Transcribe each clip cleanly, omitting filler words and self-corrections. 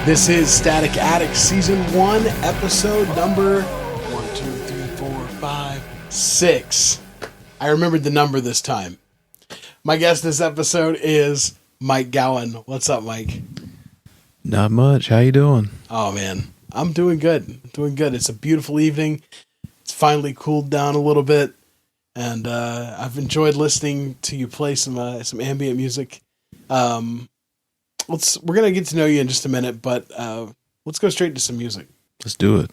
This is Static Attic Season 1, episode number 1, 2, 3, 4, 5, 6. I remembered the number this time. My guest this episode is Mike Gowan. What's up, Mike? Not much. How you doing? Oh, man. I'm doing good. It's a beautiful evening. It's finally cooled down a little bit. And I've enjoyed listening to you play some ambient music. We're gonna get to know you in just a minute, but let's go straight to some music. Let's do it.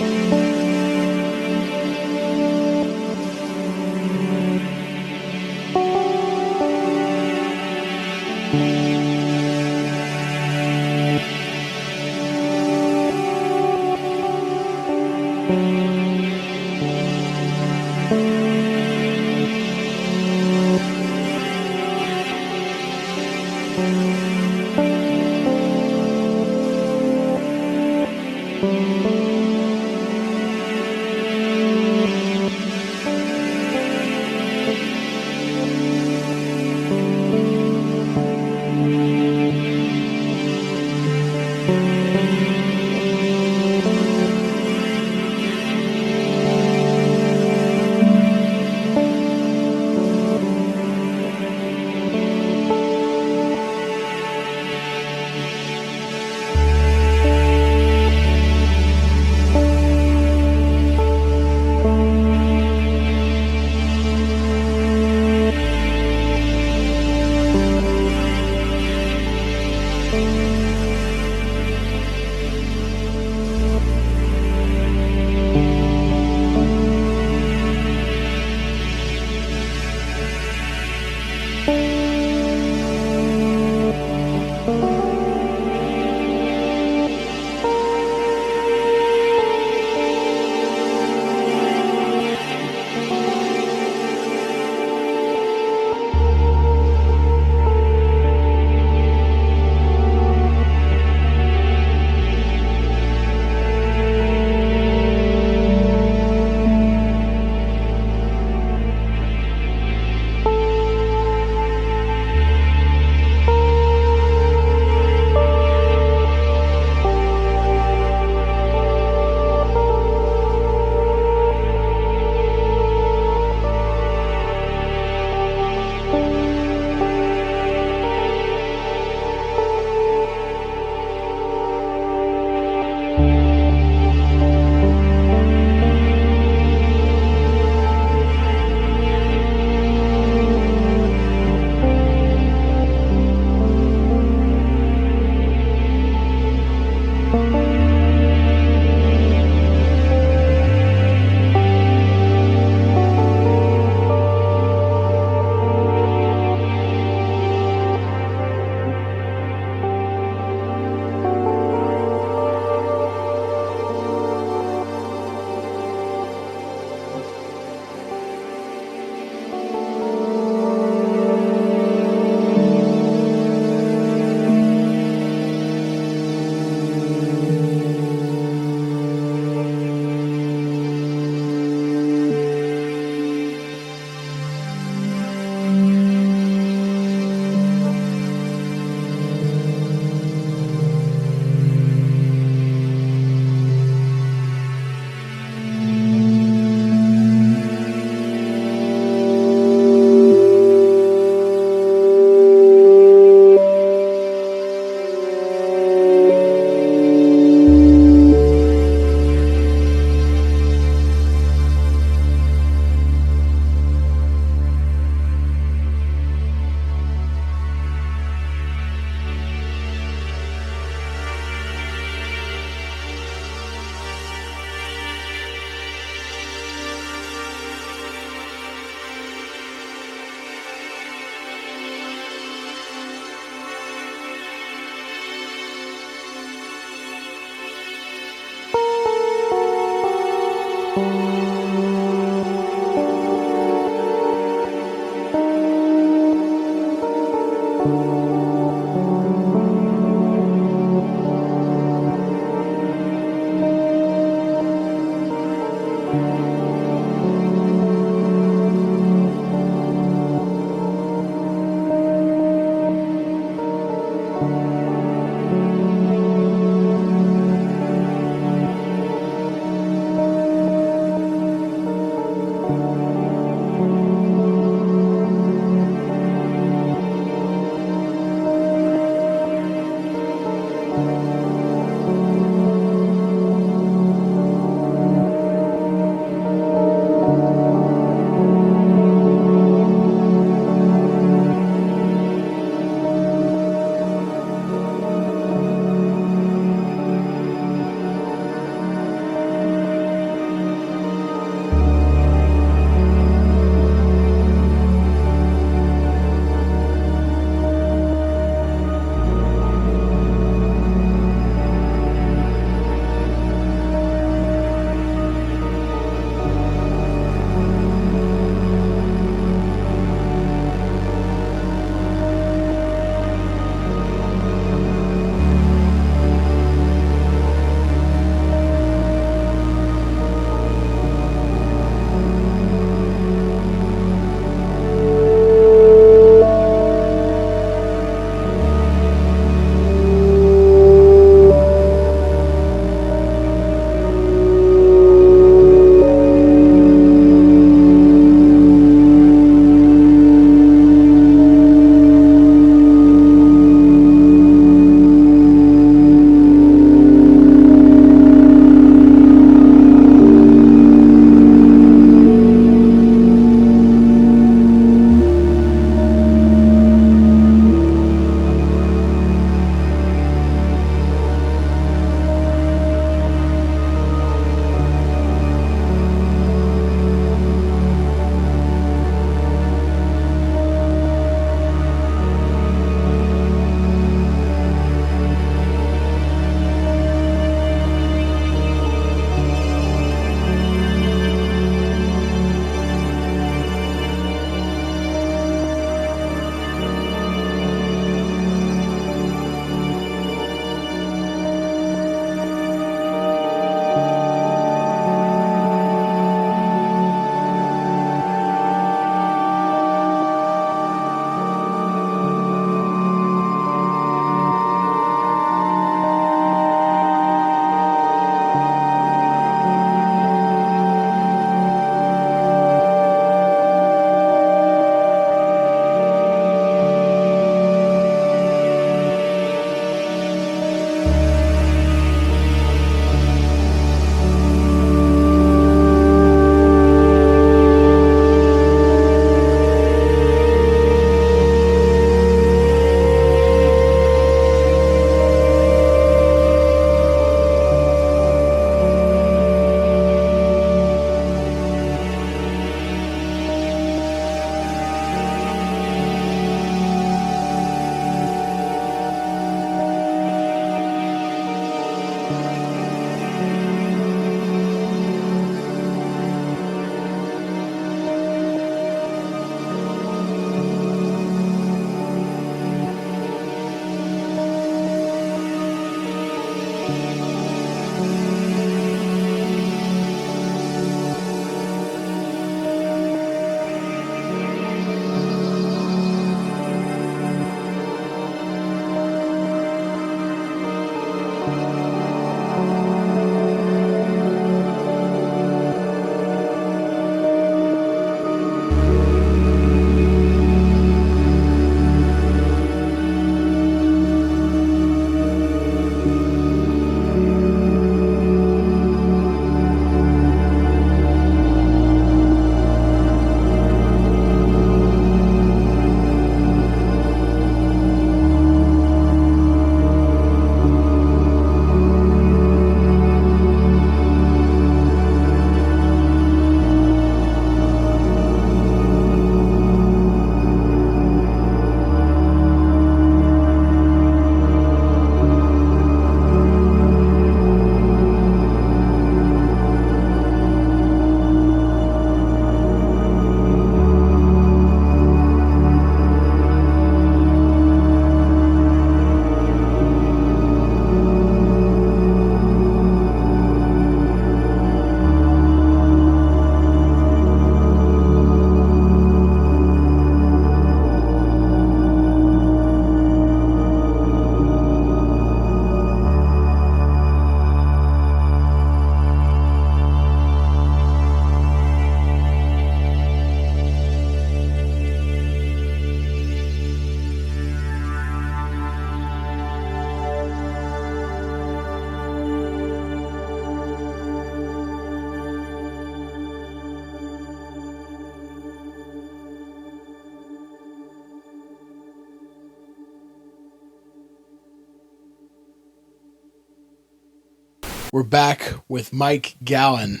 We're back with Mike Gowan,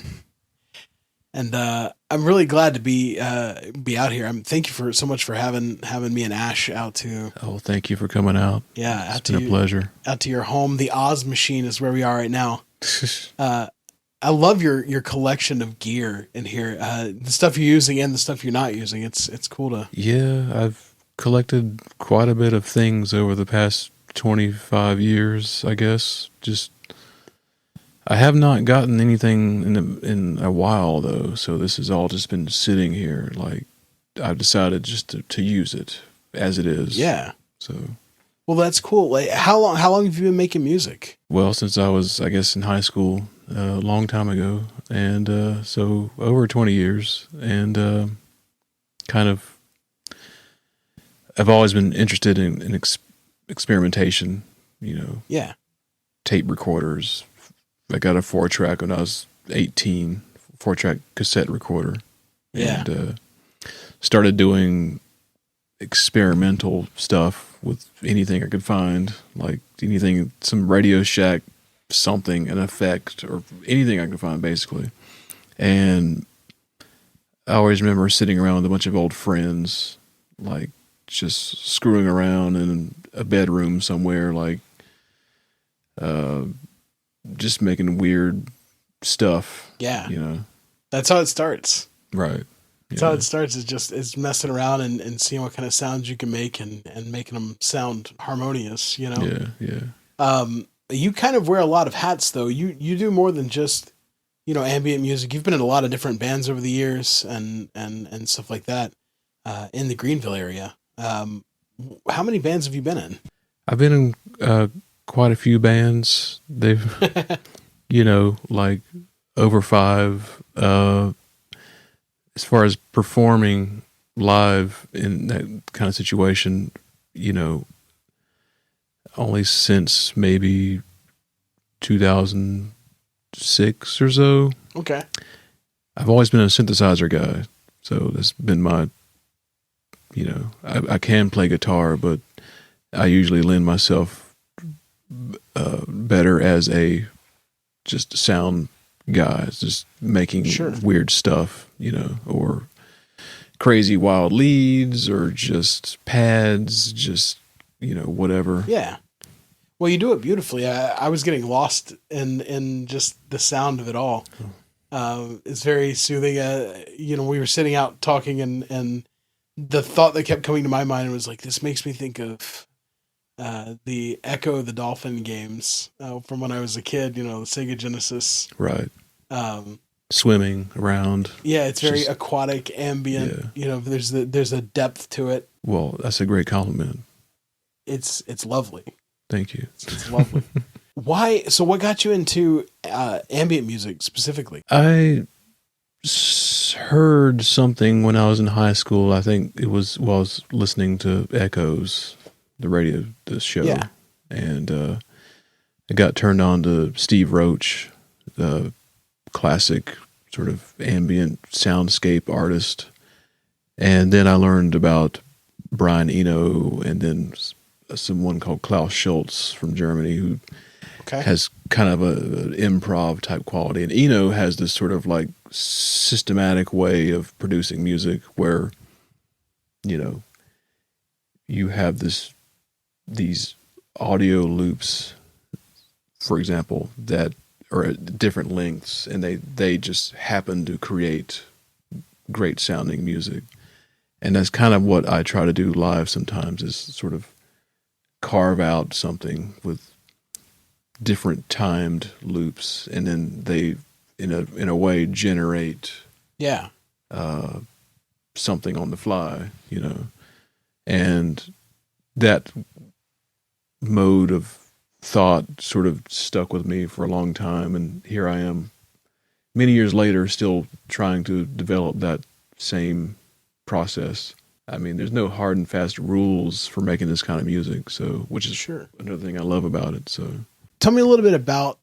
and I'm really glad to be out here. Thank you so much for having me and Ash out to. Oh, thank you for coming out. Yeah, it's been a pleasure. Out to your home. The Oz machine is where we are right now. I love your collection of gear in here. The stuff you're using and the stuff you're not using. It's cool to. Yeah, I've collected quite a bit of things over the past 25 years, I guess. I have not gotten anything in a while though, so this has all just been sitting here. Like, I've decided just to use it as it is. Yeah. So. Well, that's cool. Like, how long have you been making music? Well, since I was, I guess, in high school, a long time ago, and so over 20 years, and kind of, I've always been interested in experimentation. You know. Yeah. Tape recorders. I got a 4-track when I was 18, 4-track cassette recorder. Yeah. And started doing experimental stuff with anything I could find, like anything, some Radio Shack, something, an effect, or anything I could find, basically. And I always remember sitting around with a bunch of old friends, like just screwing around in a bedroom somewhere, like, just making weird stuff. Yeah. You know? That's how it starts. Right. That's how it starts, is messing around and seeing what kind of sounds you can make and making them sound harmonious, you know? Yeah. You kind of wear a lot of hats though. You do more than just, ambient music. You've been in a lot of different bands over the years and stuff like that, in the Greenville area. How many bands have you been in? I've been in, quite a few bands. They've, like over 5. As far as performing live in that kind of situation, only since maybe 2006 or so. Okay. I've always been a synthesizer guy, so that's been my, I can play guitar, but I usually lend myself better as just sound guy, just making weird stuff, or crazy wild leads, or just pads, just whatever. Yeah. Well, you do it beautifully. I was getting lost in just the sound of it all. It's very soothing. We were sitting out talking, and the thought that kept coming to my mind was like, this makes me think of the Echo the Dolphin games from when I was a kid, the Sega Genesis. Right. Swimming around. Yeah, it's very aquatic, ambient. Yeah. There's a depth to it. Well, that's a great compliment. It's lovely. Thank you. It's lovely. Why? So what got you into ambient music specifically? I heard something when I was in high school. I think it was while I was listening to Echoes, the show. Yeah. And I got turned on to Steve Roach, the classic sort of ambient soundscape artist. And then I learned about Brian Eno, and then someone called Klaus Schultz from Germany, who has kind of an improv type quality. And Eno has this sort of like systematic way of producing music where, you have these audio loops, for example, that are at different lengths, and they just happen to create great sounding music. And that's kind of what I try to do live sometimes, is sort of carve out something with different timed loops, and then they in a way generate something on the fly, and that mode of thought sort of stuck with me for a long time, and here I am many years later still trying to develop that same process. I mean, there's no hard and fast rules for making this kind of music, so which is another thing I love about it. So tell me a little bit about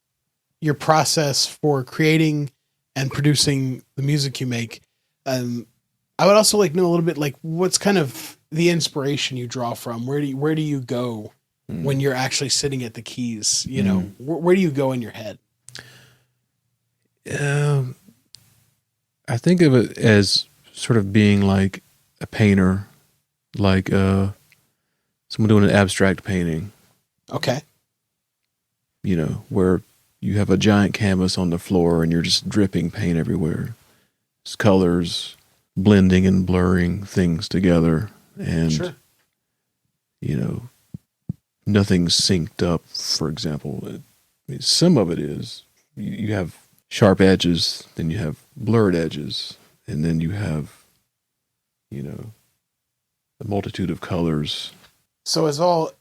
your process for creating and producing the music you make. I would also like to know a little bit, like, what's kind of the inspiration you draw from? Where do you go when you're actually sitting at the keys? Where do you go in your head? Um, I think of it as sort of being like a painter, like someone doing an abstract painting. Okay. You know, where you have a giant canvas on the floor and you're just dripping paint everywhere. It's colors blending and blurring things together, and Sure. you know, nothing's synced up. For example, I mean, some of it is you have sharp edges, then you have blurred edges, and then you have, you know, a multitude of colors. So it's all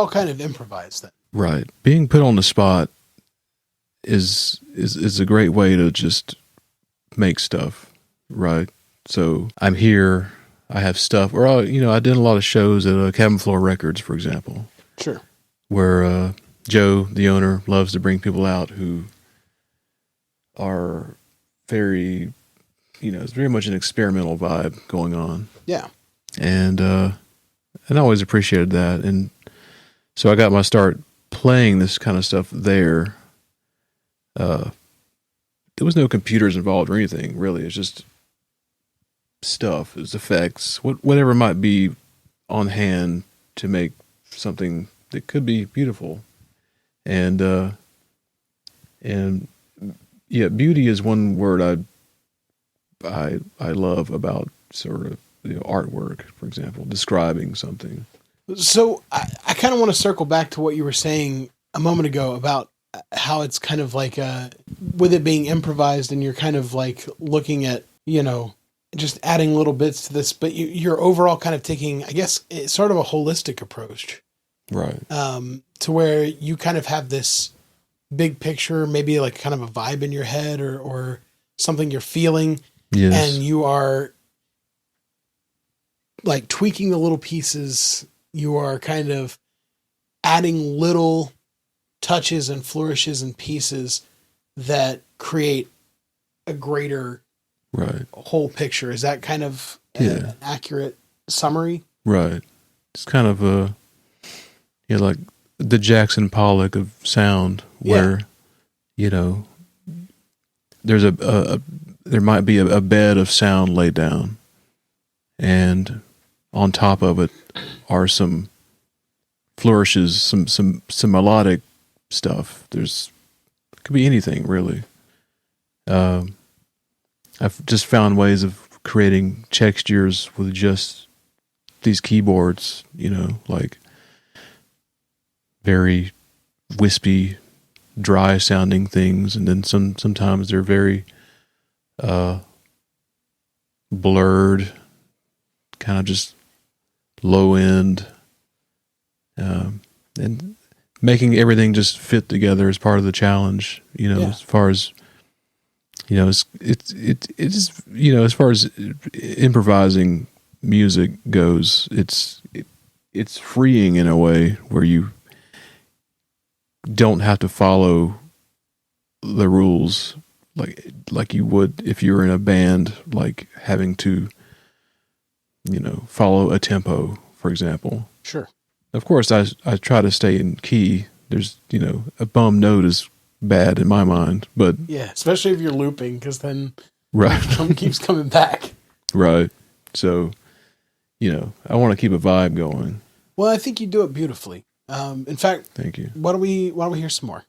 kind of improvised then. Right. Being put on the spot is a great way to just make stuff. Right. So I'm here. I have stuff. Or I did a lot of shows at Cabin Floor Records, for example, Sure. where Joe, the owner, loves to bring people out who are very, it's very much an experimental vibe going on. Yeah. And I always appreciated that. And so I got my start playing this kind of stuff there. There was no computers involved or anything, really. It's just stuff, it's effects, whatever might be on hand to make something that could be beautiful. And yeah, beauty is one word I love about sort of artwork, for example, describing something. So I kind of want to circle back to what you were saying a moment ago about how it's kind of like with it being improvised and you're kind of like looking at, just adding little bits to this, but you're overall kind of taking, I guess, it's sort of a holistic approach. Right. To where you kind of have this big picture, maybe like kind of a vibe in your head or something you're feeling. Yes. And you are like tweaking the little pieces. You are kind of adding little touches and flourishes and pieces that create a greater whole picture. Is that kind of an accurate summary? Right. It's kind of like the Jackson Pollock of sound, where there's there might be a bed of sound laid down, and on top of it are some flourishes, some melodic stuff. It could be anything, really. I've just found ways of creating textures with just these keyboards, like very wispy, dry sounding things, and then sometimes they're very blurred, kind of just low end, and making everything just fit together is part of the challenge. As far as it's as far as improvising music goes, it's freeing in a way where you don't have to follow the rules like you would if you were in a band, like having to follow a tempo, for example. Sure. Of course, I try to stay in key. There's a bum note is bad in my mind, but yeah, especially if you're looping, because then right keeps coming back. Right. So I want to keep a vibe going. Well, I think you do it beautifully. In fact, thank you. Why don't we hear some more?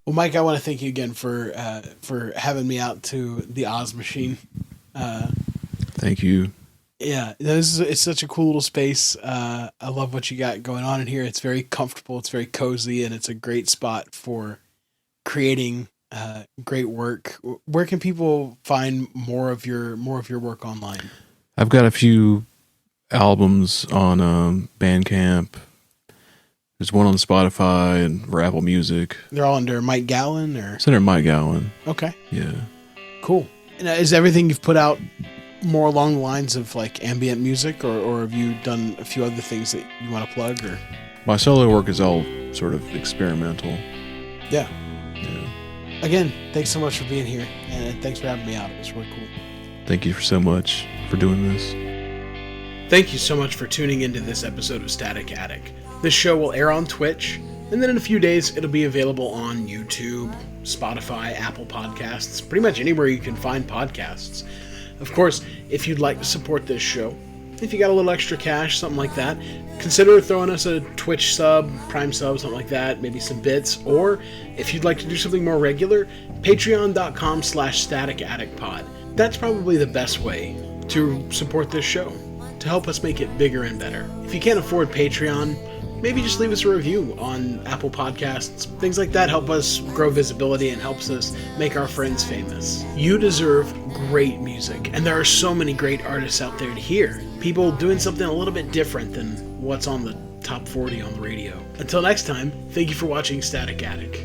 Well, Mike, I want to thank you again for having me out to the Oz Machine. Thank you. Yeah, it's such a cool little space. I love what you got going on in here. It's very comfortable. It's very cozy, and it's a great spot for creating great work. Where can people find more of your work online? I've got a few albums on Bandcamp. There's one on Spotify and or Apple Music. They're all under Mike Gowan, or It's under Mike Gowan. Okay, Yeah. cool. And is everything you've put out more along the lines of like ambient music, or have you done a few other things that you want to plug? Or My solo work is all sort of experimental. yeah. Yeah. Again, thanks so much for being here, and thanks for having me out. It was really cool. Thank you so much for doing this. Thank you so much for tuning into this episode of Static Attic. This show will air on Twitch, and then in a few days it'll be available on YouTube, Spotify, Apple Podcasts, pretty much anywhere you can find podcasts. Of course, if you'd like to support this show, if you got a little extra cash, something like that, consider throwing us a Twitch sub, Prime sub, something like that, maybe some bits, or if you'd like to do something more regular, patreon.com/staticatticpod. That's probably the best way to support this show, to help us make it bigger and better. If you can't afford Patreon, maybe just leave us a review on Apple Podcasts. Things like that help us grow visibility and helps us make our friends famous. You deserve great music, and there are so many great artists out there to hear. People doing something a little bit different than what's on the top 40 on the radio. Until next time, thank you for watching Static Attic.